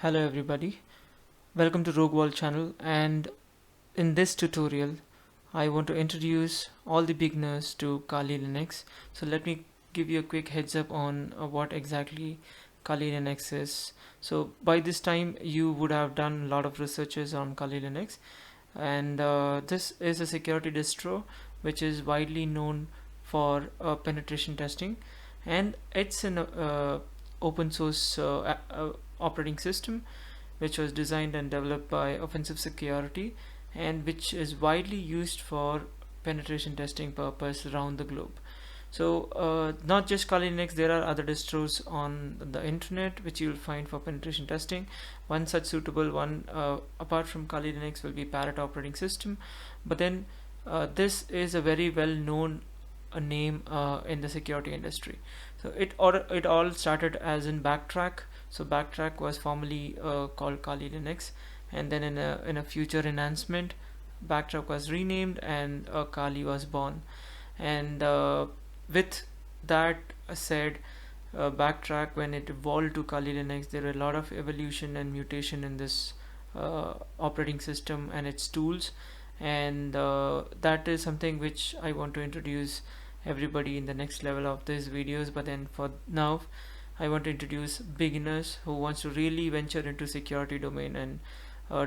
Hello everybody, welcome to Rogue World channel, and in this tutorial I want to introduce all the beginners to Kali Linux. So let me give you a quick heads up on what exactly Kali Linux is. So by this time you would have done a lot of researches on Kali Linux, and this is a security distro which is widely known for penetration testing, and it's an open source operating system which was designed and developed by Offensive Security and which is widely used for penetration testing purpose around the globe. So not just Kali Linux, there are other distros on the internet which you will find for penetration testing. One such suitable one apart from Kali Linux will be Parrot operating system, but then this is a very well known name in the security industry. So it all started as in Backtrack. So Backtrack was formerly called Kali Linux, and then in a future enhancement, Backtrack was renamed and Kali was born. And with that said, Backtrack, when it evolved to Kali Linux, there were a lot of evolution and mutation in this operating system and its tools, and that is something which I want to introduce everybody in the next level of these videos. But then for now I want to introduce beginners who wants to really venture into security domain and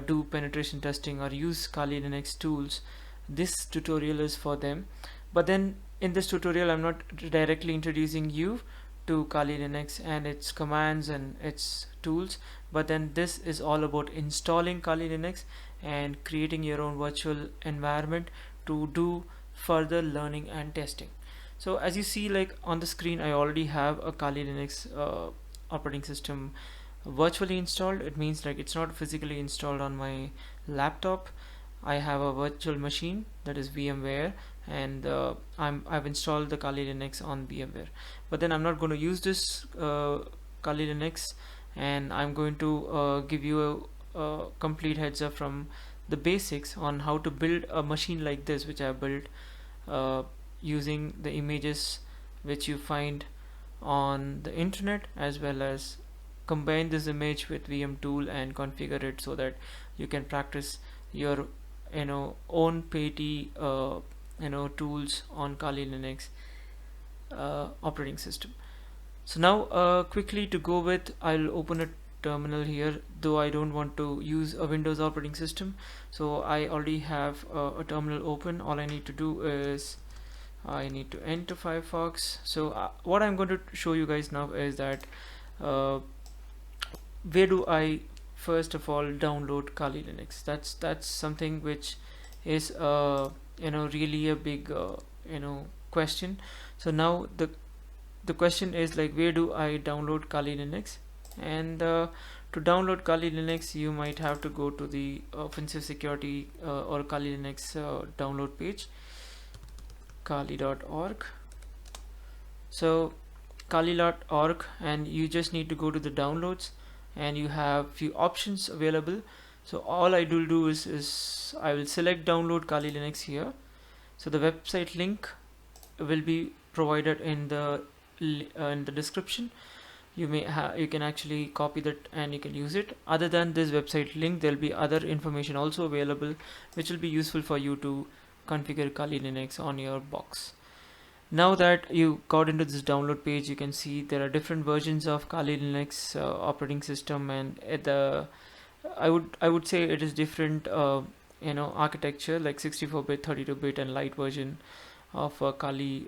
do penetration testing or use Kali Linux tools. This tutorial is for them. But then in this tutorial I'm not directly introducing you to Kali Linux and its commands and its tools, but then this is all about installing Kali Linux and creating your own virtual environment to do further learning and testing. So as you see, like on the screen, I already have a Kali Linux operating system virtually installed. It means like it's not physically installed on my laptop. I have a virtual machine, that is VMware, and I've installed the Kali Linux on VMware. But then I'm not going to use this Kali Linux, and I'm going to give you a complete heads up from the basics on how to build a machine like this, which I have built using the images which you find on the internet, as well as combine this image with VMTool and configure it so that you can practice your own petty tools on Kali Linux operating system. So now quickly to go with, I'll open a terminal here, though I don't want to use a Windows operating system. So I already have a terminal open. All I need to do is I need to enter Firefox. So what I'm going to show you guys now is that where do I first of all download Kali Linux. That's something which is really a big question. So now the question is like, where do I download Kali Linux? And to download Kali Linux, you might have to go to the Offensive Security or Kali Linux download page, kali.org. So kali.org, and you just need to go to the downloads, and you have few options available. So all I will do is I will select download Kali Linux here. So the website link will be provided in the description. You can actually copy that and you can use it. Other than this website link, there will be other information also available which will be useful for you to configure Kali Linux on your box. Now that you got into this download page, you can see there are different versions of Kali Linux operating system, and I would say it is different architecture, like 64-bit, 32-bit and light version of Kali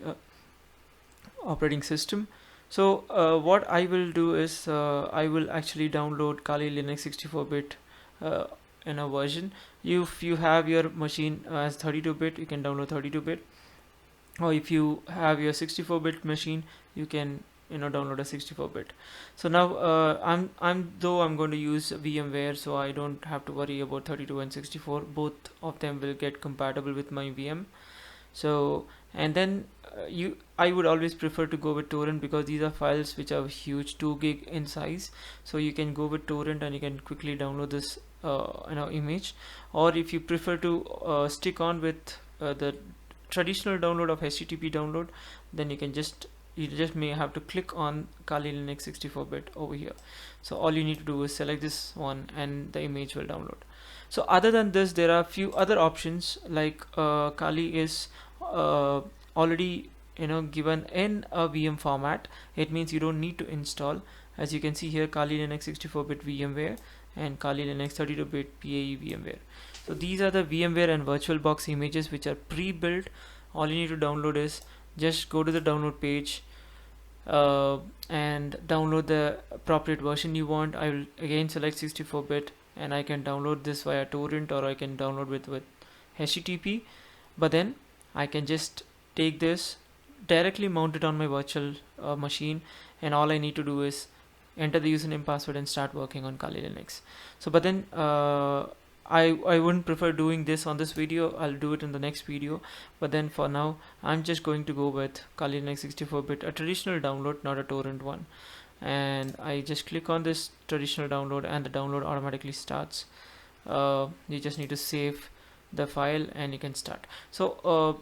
operating system. So what I will do is I will actually download Kali Linux 64-bit version. If you have your machine as 32-bit, you can download 32-bit, or if you have your 64-bit machine, you can download a 64-bit. So now I'm going to use VMware, so I don't have to worry about 32 and 64. Both of them will get compatible with my VM. So and then I would always prefer to go with torrent, because these are files which are huge, 2 gig in size. So you can go with torrent and you can quickly download this image. Or if you prefer to stick on with the traditional download of HTTP download, then you can just you just may have to click on Kali Linux 64-bit over here. So all you need to do is select this one and the image will download. So other than this, there are a few other options, like Kali is already given in a VM format. It means you don't need to install. As you can see here, Kali Linux 64-bit VMware and Kali Linux 32-bit PAE VMware. So these are the VMware and VirtualBox images which are pre-built. All you need to download is just go to the download page and download the appropriate version you want. I will again select 64-bit and I can download this via torrent, or I can download with HTTP. But then I can just take this, directly mount it on my virtual machine, and all I need to do is enter the username, password, and start working on Kali Linux. So but then I wouldn't prefer doing this on this video. I'll do it in the next video, but then for now I'm just going to go with Kali Linux 64-bit, a traditional download, not a torrent one. And I just click on this traditional download and the download automatically starts. You just need to save the file and you can start. So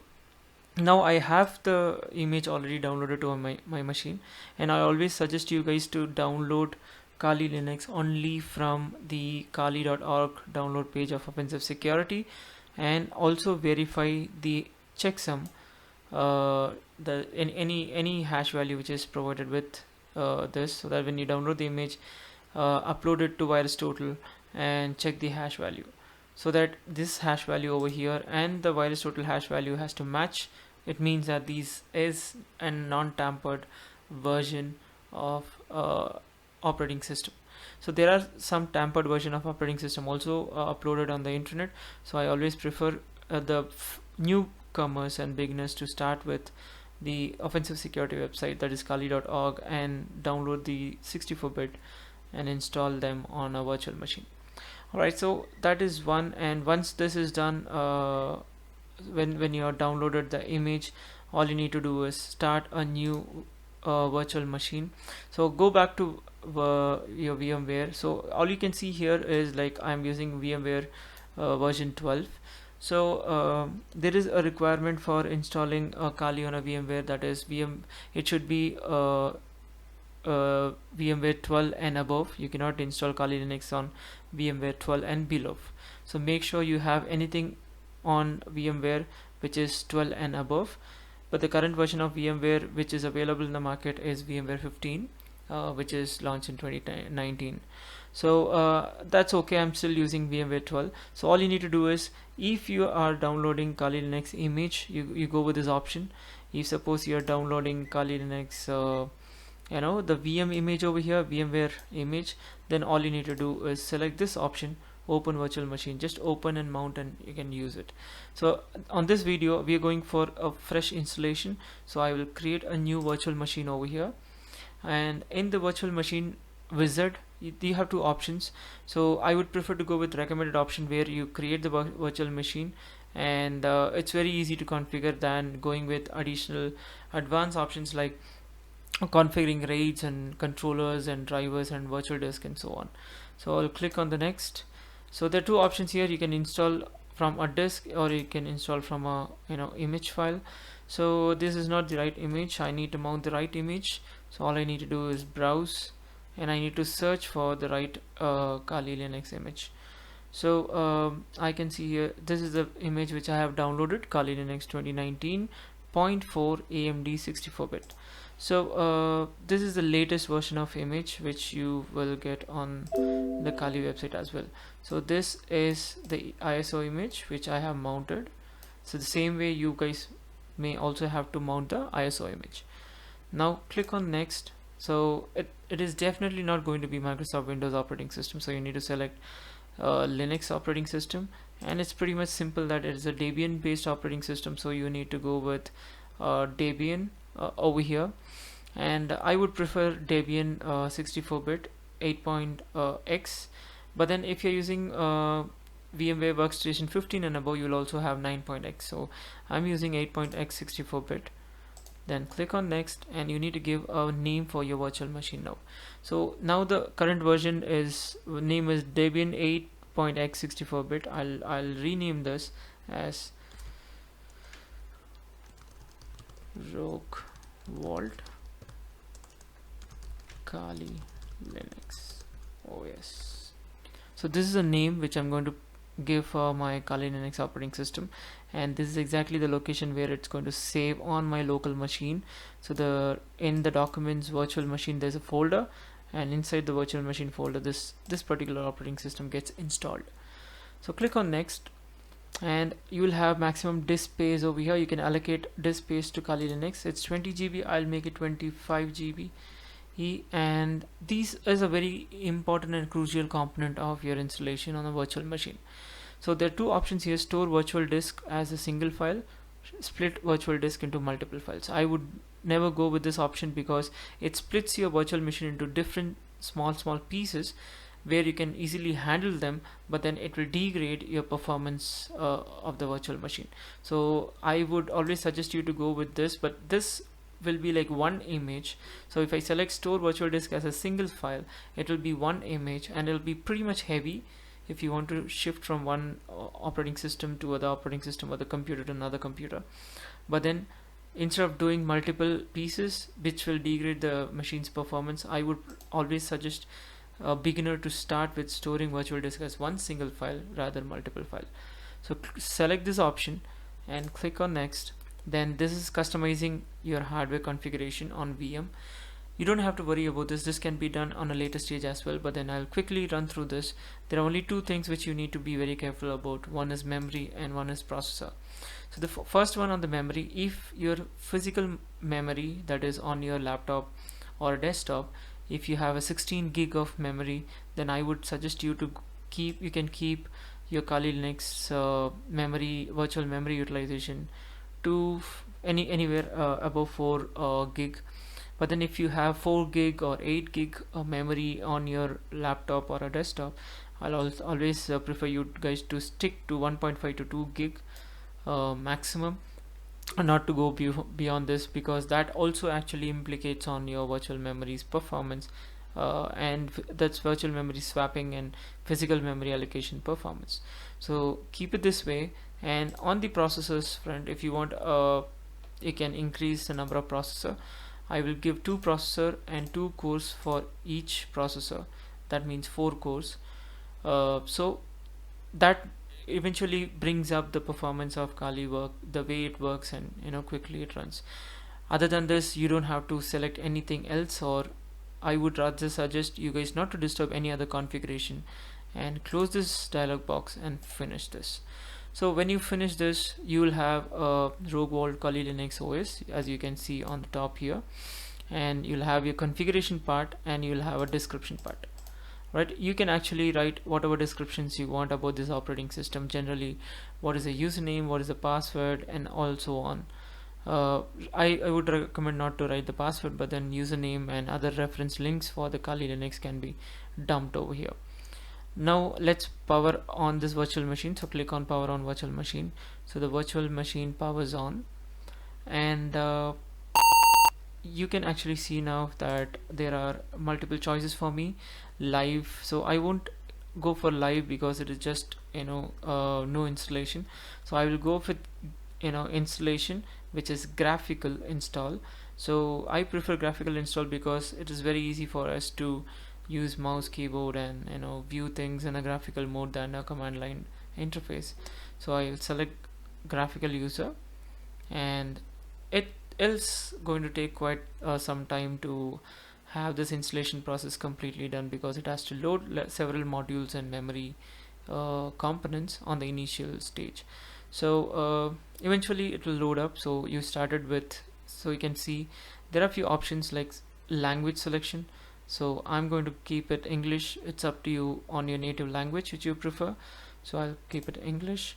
now I have the image already downloaded to my machine, and I always suggest you guys to download Kali Linux only from the kali.org download page of Offensive Security, and also verify the checksum, any hash value which is provided with this, so that when you download the image, upload it to VirusTotal and check the hash value, so that this hash value over here and the VirusTotal hash value has to match. It means that this is a non-tampered version of operating system. So there are some tampered version of operating system also uploaded on the internet. So I always prefer the newcomers and beginners to start with the offensive security website, that is kali.org, and download the 64-bit and install them on a virtual machine. Alright, so that is one. And once this is done, when you have downloaded the image, all you need to do is start a new virtual machine. So go back to your VMware. So all you can see here is, like, I'm using VMware version 12. So there is a requirement for installing Kali on a VMware, that is it should be VMware 12 and above. You cannot install Kali Linux on VMware 12 and below. So make sure you have anything on VMware which is 12 and above. But the current version of VMware which is available in the market is VMware 15, which is launched in 2019. So that's okay. I'm still using VMware 12. So all you need to do is, if you are downloading Kali Linux image, you go with this option. If suppose you are downloading Kali Linux the VM image over here, VMware image, then all you need to do is select this option, open virtual machine. Just open and mount and you can use it. So on this video we are going for a fresh installation, so I will create a new virtual machine over here, and in the virtual machine wizard you have two options. So I would prefer to go with recommended option, where you create the virtual machine, and it's very easy to configure than going with additional advanced options like configuring RAIDs and controllers and drivers and virtual disk and so on. So I'll click on the next. So there are two options here. You can install from a disk, or you can install from a image file. So this is not the right image. I need to mount the right image. So all I need to do is browse, and I need to search for the right Kali Linux image. So I can see here, this is the image which I have downloaded, Kali Linux 2019.4 AMD 64-bit. So this is the latest version of image which you will get on the Kali website as well. So this is the ISO image which I have mounted. So the same way you guys may also have to mount the ISO image. Now click on next. So it is definitely not going to be Microsoft Windows operating system, so you need to select Linux operating system, and it's pretty much simple that it is a Debian based operating system. So you need to go with Debian over here, and I would prefer Debian 64-bit 8.x. But then if you're using VMware Workstation 15 and above, you'll also have 9.x. So I'm using 8.x 64-bit. Then click on next, and you need to give a name for your virtual machine now. So now the current version name is Debian 8.x 64-bit. I'll rename this as Rogue Vault Kali Linux OS. So this is a name which I'm going to give for my Kali Linux operating system, and this is exactly the location where it's going to save on my local machine. So in the documents virtual machine there's a folder, and inside the virtual machine folder this particular operating system gets installed. So click on next, and you will have maximum disk space over here. You can allocate disk space to Kali Linux. It's 20 GB. I'll make it 25 GB. And this is a very important and crucial component of your installation on a virtual machine. So there are two options here: store virtual disk as a single file, split virtual disk into multiple files. I would never go with this option because it splits your virtual machine into different small pieces where you can easily handle them, but then it will degrade your performance of the virtual machine. So I would always suggest you to go with this, but this will be like one image. So if I select store virtual disk as a single file, it will be one image, and it will be pretty much heavy if you want to shift from one operating system to other operating system, or the computer to another computer. But then instead of doing multiple pieces which will degrade the machine's performance, I would always suggest a beginner to start with storing virtual disk as one single file rather than multiple file. So select this option and click on next. Then this is customizing your hardware configuration on VM. You don't have to worry about this. This can be done on a later stage as well, but then I'll quickly run through this. There are only two things which you need to be very careful about. One is memory and one is processor. So the first one on the memory, if your physical memory that is on your laptop or a desktop, if you have a 16 gig of memory, then I would suggest you to keep your Kali Linux memory, virtual memory utilization to anywhere above 4 gig. But then if you have 4 gig or 8 gig memory on your laptop or a desktop, I'll always prefer you guys to stick to 1.5 to 2 gig maximum, and not to go beyond this, because that also actually implicates on your virtual memory's performance, and that's virtual memory swapping and physical memory allocation performance. So keep it this way. And on the processors front, if you want, you can increase the number of processor. I will give 2 processor and 2 cores for each processor. That means 4 cores. So that eventually brings up the performance of Kali the way it works, and quickly it runs. Other than this, you don't have to select anything else, or I would rather suggest you guys not to disturb any other configuration, and close this dialog box and finish this. So when you finish this, you will have a Rogue Vault Kali Linux OS, as you can see on the top here, and you'll have your configuration part and you'll have a description part. Right, you can actually write whatever descriptions you want about this operating system. Generally, what is the username, what is the password, and also on. I would recommend not to write the password, but then username and other reference links for the Kali Linux can be dumped over here. Now let's power on this virtual machine. So click on power on virtual machine. So the virtual machine powers on, and you can actually see now that there are multiple choices for me. Live, so I won't go for live because it is just no installation. So I will go with installation, which is graphical install. So I prefer graphical install because it is very easy for us to use mouse, keyboard, and view things in a graphical mode than a command line interface. So I will select graphical user, and it is going to take quite some time to have this installation process completely done, because it has to load several modules and memory components on the initial stage. So eventually it will load up. So you started with, so you can see there are a few options like language selection. So I'm going to keep it English. It's up to you on your native language which you prefer. So I'll keep it English.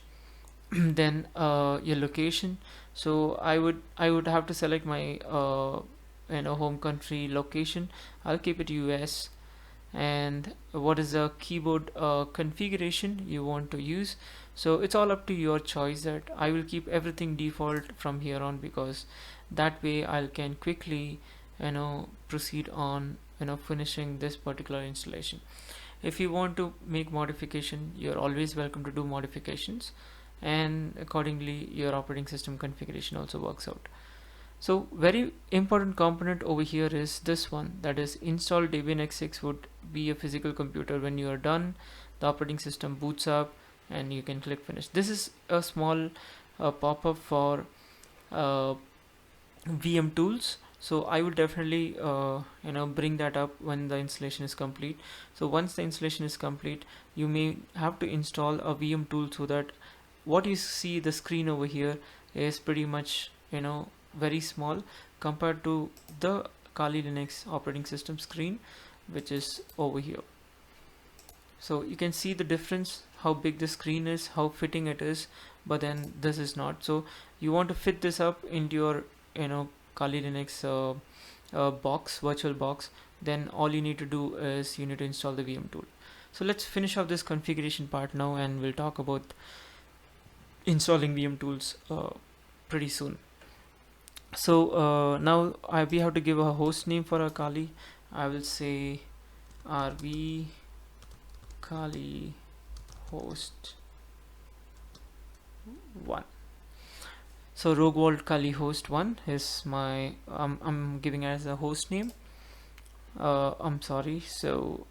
Then your location. So I would have to select my home country location. I'll keep it US. And what is the keyboard configuration you want to use? So it's all up to your choice. That I will keep everything default from here on, because that way I can quickly proceed on finishing this particular installation. If you want to make modification, you're always welcome to do modifications, and accordingly your operating system configuration also works out. So very important component over here is this one, that is install Debian x6 would be a physical computer. When you are done, the operating system boots up and you can click finish. This is a small pop-up for uh, VMTools. So I would definitely bring that up when the installation is complete. So once the installation is complete, you may have to install a VMTool, so that what you see the screen over here is pretty much very small compared to the Kali Linux operating system screen, which is over here. So you can see the difference, how big the screen is, how fitting it is, but then this is not. So you want to fit this up into your Kali Linux box, virtual box. Then all you need to do is you need to install the VM tool. So let's finish up this configuration part now, and we'll talk about installing VM tools pretty soon. So now we have to give a host name for our Kali. I will say rv Kali host 1. So Rogue Vault Kali host 1 is my I'm giving it as a host name. I'm sorry, so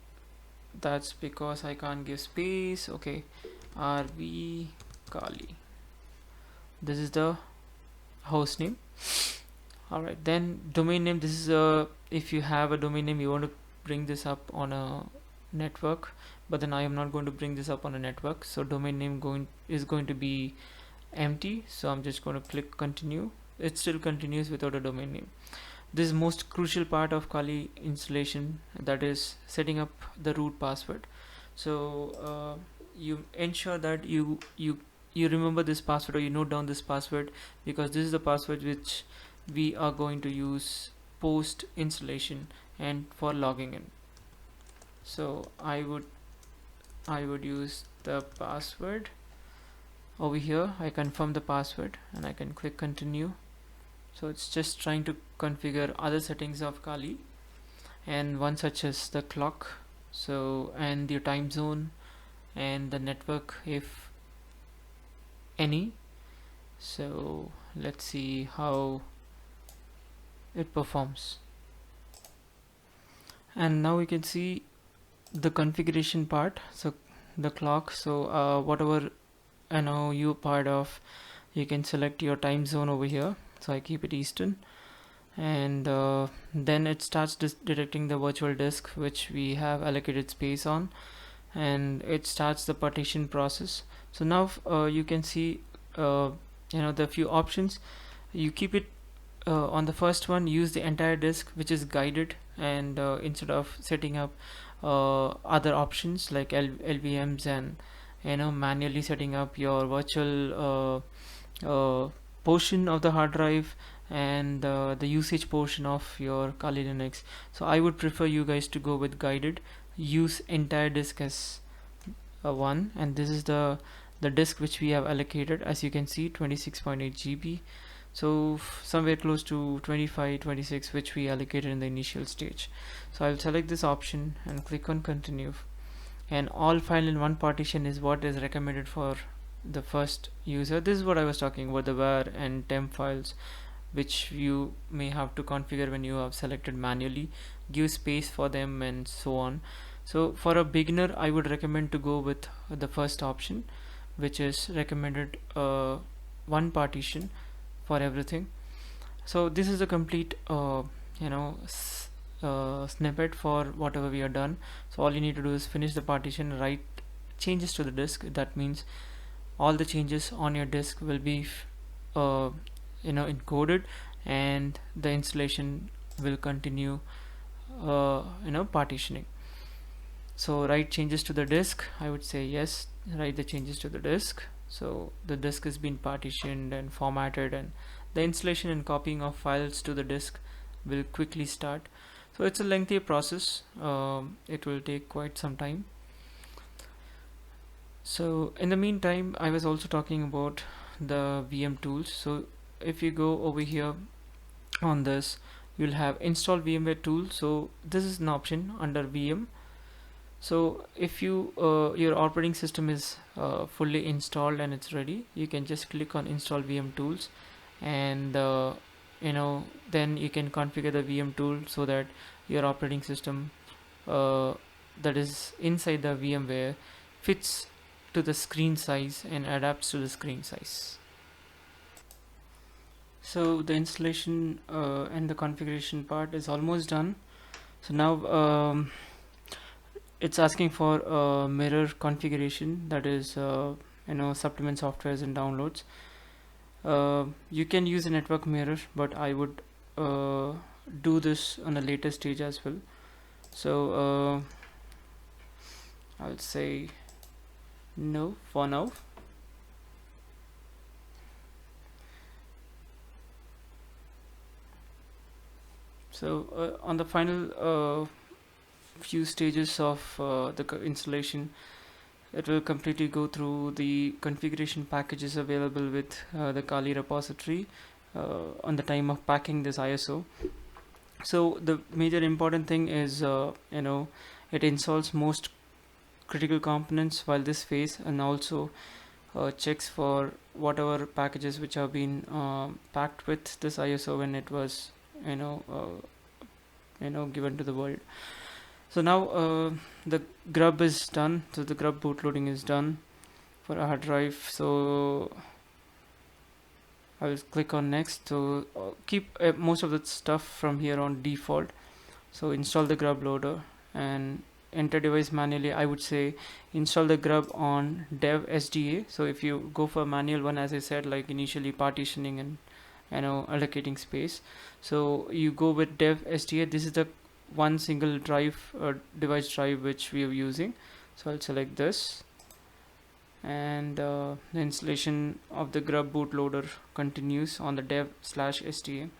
that's because I can't give space. Okay, rv Kali, this is the host name. Alright, then domain name. This is if you have a domain name, you want to bring this up on a network, but then I am not going to bring this up on a network, so domain name is going to be empty. So I'm just going to click continue. It still continues without a domain name. This is most crucial part of Kali installation, that is setting up the root password. So you ensure that you remember this password, or you note down this password, because this is the password which we are going to use post installation and for logging in. So I would use the password over here. I confirm the password and I can click continue. So it's just trying to configure other settings of Kali, and one such as the clock, so and the time zone and the network if any. So let's see how it performs. And now we can see the configuration part. So the clock, so whatever you part of, you can select your time zone over here. So I keep it Eastern, and then it starts detecting the virtual disk which we have allocated space on, and it starts the partition process. So now you can see the few options. You keep it on the first one, use the entire disk, which is guided, and instead of setting up other options like LVMs and manually setting up your virtual portion of the hard drive and the usage portion of your Kali Linux. So I would prefer you guys to go with guided, use entire disk as one, and this is the disk which we have allocated. As you can see, 26.8 GB, so somewhere close to 25-26 which we allocated in the initial stage. So I'll select this option and click on continue, and all file in one partition is what is recommended for the first user. This is what I was talking about, the var and temp files, which you may have to configure when you have selected manually, give space for them and so on. So for a beginner, I would recommend to go with the first option, which is recommended one partition for everything. So this is a complete snippet for whatever we are done. So all you need to do is finish the partition, write changes to the disk. That means all the changes on your disk will be encoded, and the installation will continue partitioning. So write changes to the disk, I would say yes, write the changes to the disk. So the disk has been partitioned and formatted, and the installation and copying of files to the disk will quickly start. So it's a lengthy process, it will take quite some time. So in the meantime, I was also talking about the VM tools. So if you go over here on this, you'll have install VMware tool. So this is an option under VM. So if you your operating system is fully installed and it's ready, you can just click on install VM tools, and then you can configure the VMTool so that your operating system that is inside the VMware fits to the screen size and adapts to the screen size. So the installation and the configuration part is almost done. So now it's asking for a mirror configuration, that is supplement softwares and downloads. You can use a network mirror, but I would do this on a later stage as well. So I'll say no for now. So on the final few stages of the installation, it will completely go through the configuration packages available with the Kali repository on the time of packing this ISO. So the major important thing is it installs most critical components while this phase, and also checks for whatever packages which have been packed with this ISO when it was given to the world. So now the grub is done, so the grub bootloading is done for a hard drive. So I will click on next. So keep most of the stuff from here on default. So install the grub loader and enter device manually. I would say install the grub on dev SDA. So if you go for manual one, as I said, like initially partitioning and allocating space, so you go with dev SDA. This is the one single drive device drive which we are using. So I'll select this, and the installation of the grub bootloader continues on the dev/SDA.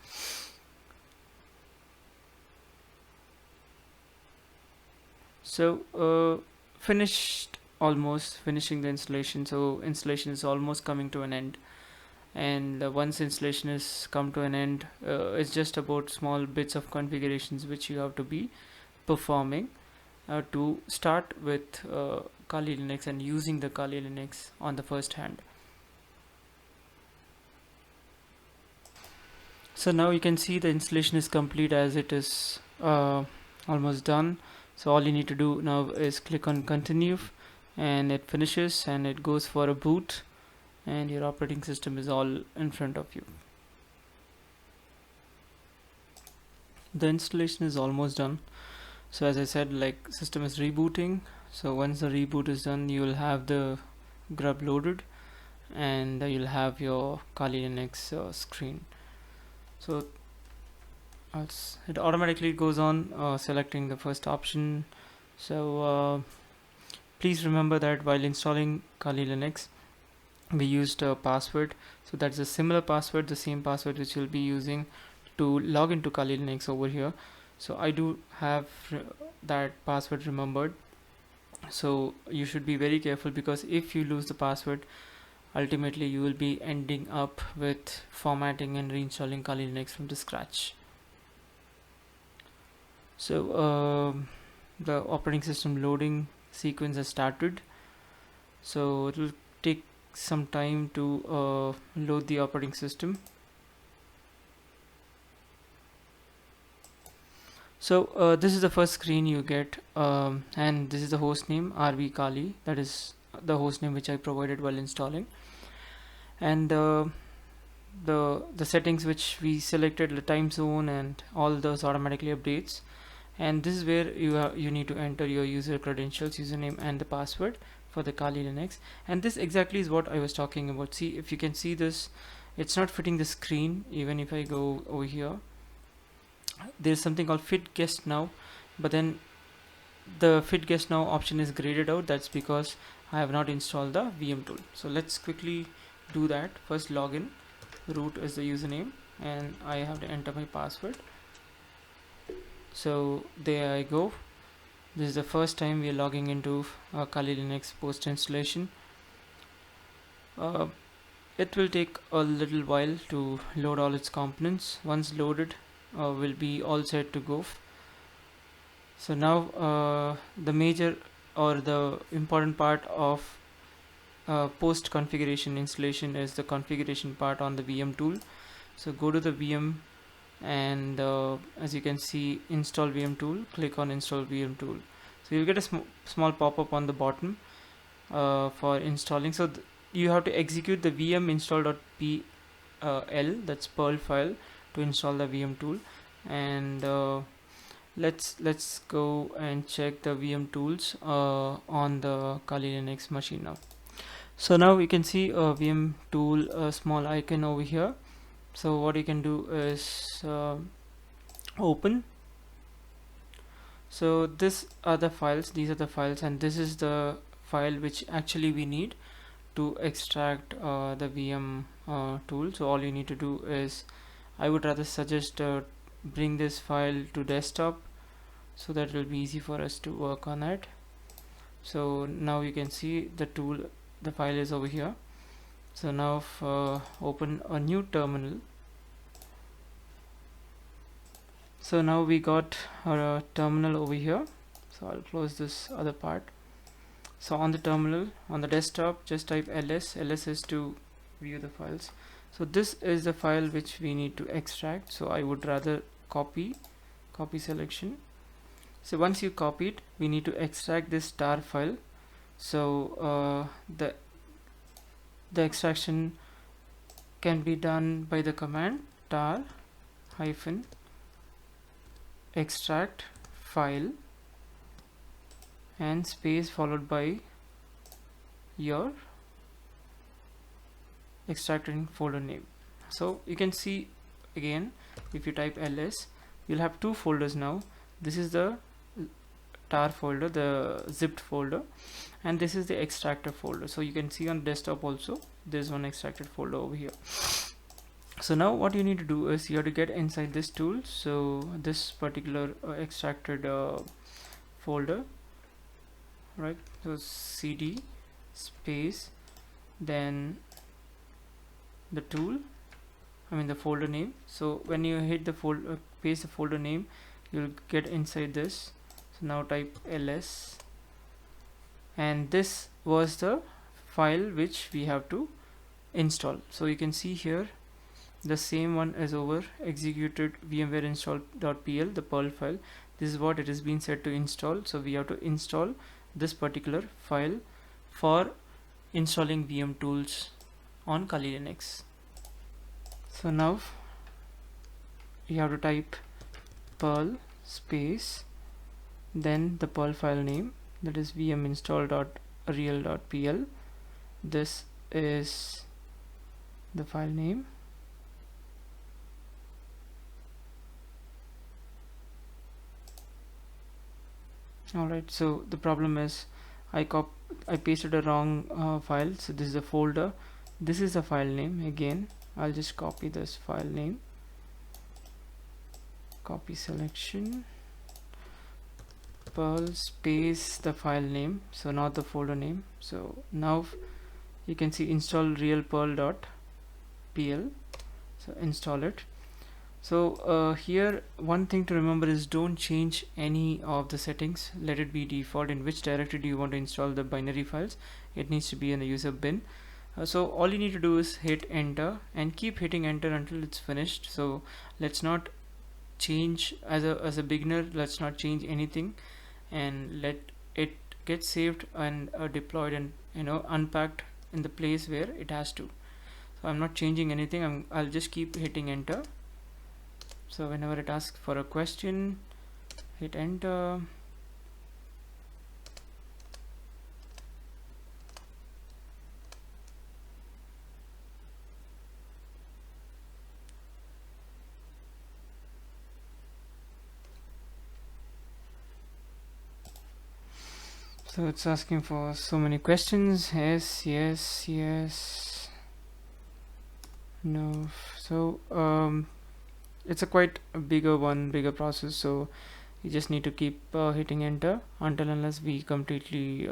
So almost finishing the installation. So installation is almost coming to an end, and once installation is come to an end, it's just about small bits of configurations which you have to be performing to start with Kali Linux and using the Kali Linux on the first hand. So now you can see the installation is complete, as it is almost done. So all you need to do now is click on continue, and it finishes and it goes for a boot, and your operating system is all in front of you. The installation is almost done. So as I said, like, system is rebooting. So once the reboot is done, you will have the grub loaded, and you'll have your Kali Linux screen. So it automatically goes on selecting the first option. So please remember that while installing Kali Linux, we used a password. So that's a similar password, the same password which you'll be using to log into Kali Linux over here. So I do have that password remembered. So you should be very careful, because if you lose the password, ultimately you will be ending up with formatting and reinstalling Kali Linux from the scratch. So the operating system loading sequence has started. So it will take some time to load the operating system. So this is the first screen you get, and this is the host name, RV Kali. That is the host name which I provided while installing, and the settings which we selected, the time zone and all those automatically updates. And this is where you need to enter your user credentials, username and the password for the Kali Linux. And this exactly is what I was talking about. See, if you can see this, it's not fitting the screen. Even if I go over here, there's something called fit guest now, but then the fit guest now option is graded out. That's because I have not installed the VMTool. So let's quickly do that. First, login. Root is the username, and I have to enter my password. So there I go. This is the first time we are logging into Kali Linux post installation. It will take a little while to load all its components. Once loaded, will be all set to go. So now the major or the important part of post configuration installation is the configuration part on the VM tool. So go to the VM and as you can see, install VMTool, click on install VMTool. So you'll get a small pop-up on the bottom for installing. So you have to execute the vm install.pl, that's Perl file, to install the VMTool. And let's go and check the VM tools on the Kali Linux machine now. So now you can see a VM tool, a small icon over here. So what you can do is open. So these are the files, and this is the file which actually we need to extract the VM tool. So all you need to do is, I would rather suggest bring this file to desktop, so that it will be easy for us to work on it. So now you can see the tool, the file is over here. So now open a new terminal. So now we got our terminal over here. So I'll close this other part. So on the terminal, on the desktop, just type ls. Ls is to view the files. So this is the file which we need to extract. So I would rather copy selection. So once you copy it, we need to extract this tar file. So the extraction can be done by the command tar hyphen extract file and space followed by your extracting folder name. So you can see again, if you type ls, you'll have two folders now. This is the tar folder, the zipped folder, and this is the extractor folder. So you can see on desktop also there's one extracted folder over here. So now what you need to do is you have to get inside this tool. So this particular extracted folder, right? So cd space, then the tool, the folder name. So when you hit the folder, paste the folder name, you'll get inside this. So now type ls, and this was the file which we have to install. So you can see here the same one as over, executed VMware install.pl, the Perl file. This is what it has been set to install. So we have to install this particular file for installing VM tools on Kali Linux. So now you have to type Perl space, then the Perl file name, that is vminstall.real.pl. This is the file name. Alright, so the problem is I pasted a wrong file. So this is the folder, this is the file name. Again, I'll just copy this file name, copy selection, Perl space the file name, so not the folder name. So now you can see install realperl.pl. so install it. So here one thing to remember is don't change any of the settings, let it be default. In which directory do you want to install the binary files? It needs to be in the user bin. So all you need to do is hit enter and keep hitting enter until it's finished. So let's not change, as a beginner, let's not change anything, and let it get saved and deployed and unpacked in the place where it has to. So I'm not changing anything, I'll just keep hitting enter. So whenever it asks for a question, hit enter. So it's asking for so many questions. Yes, yes, yes, no. So it's a quite bigger process, so you just need to keep hitting enter until unless we completely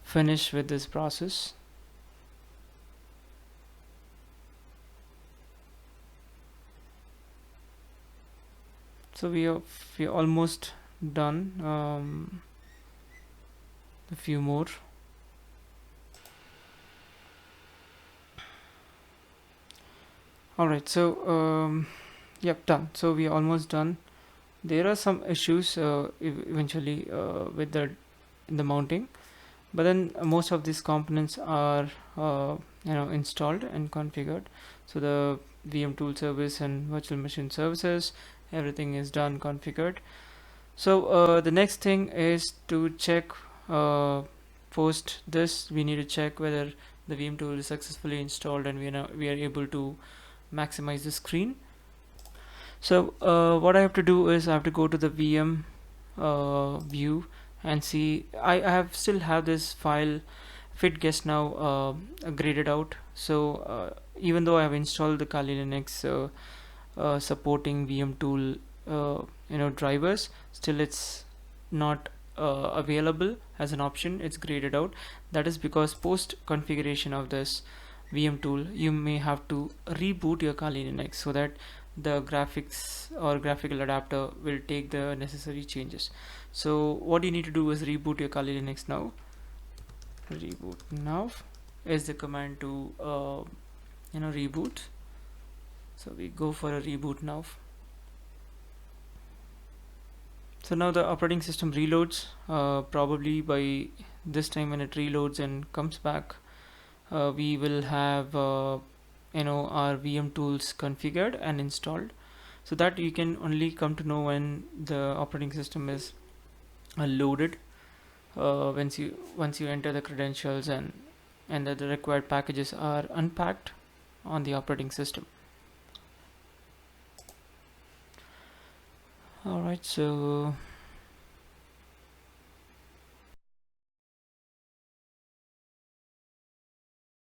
finish with this process. So we're almost done. A few more. Alright, so Yep, done. So we are almost done. There are some issues eventually with the mounting, but then most of these components are installed and configured. So the VM tool service and virtual machine services, everything is done, configured. So the next thing is to check, post this we need to check whether the VM tool is successfully installed and we are able to maximize the screen. So what I have to do is I have to go to the VM view and see. I have still have this file fit guest now graded out. So even though I have installed the Kali Linux supporting VM tool drivers, still it's not available as an option. It's graded out. That is because post configuration of this VM tool you may have to reboot your Kali Linux so that the graphics or graphical adapter will take the necessary changes. So what you need to do is reboot your Kali Linux now. Reboot now is the command to reboot. So we go for a reboot now. So now the operating system reloads. Probably by this time when it reloads and comes back, we will have our VM tools configured and installed. So that you can only come to know when the operating system is loaded, once you enter the credentials and that the required packages are unpacked on the operating system. Alright, so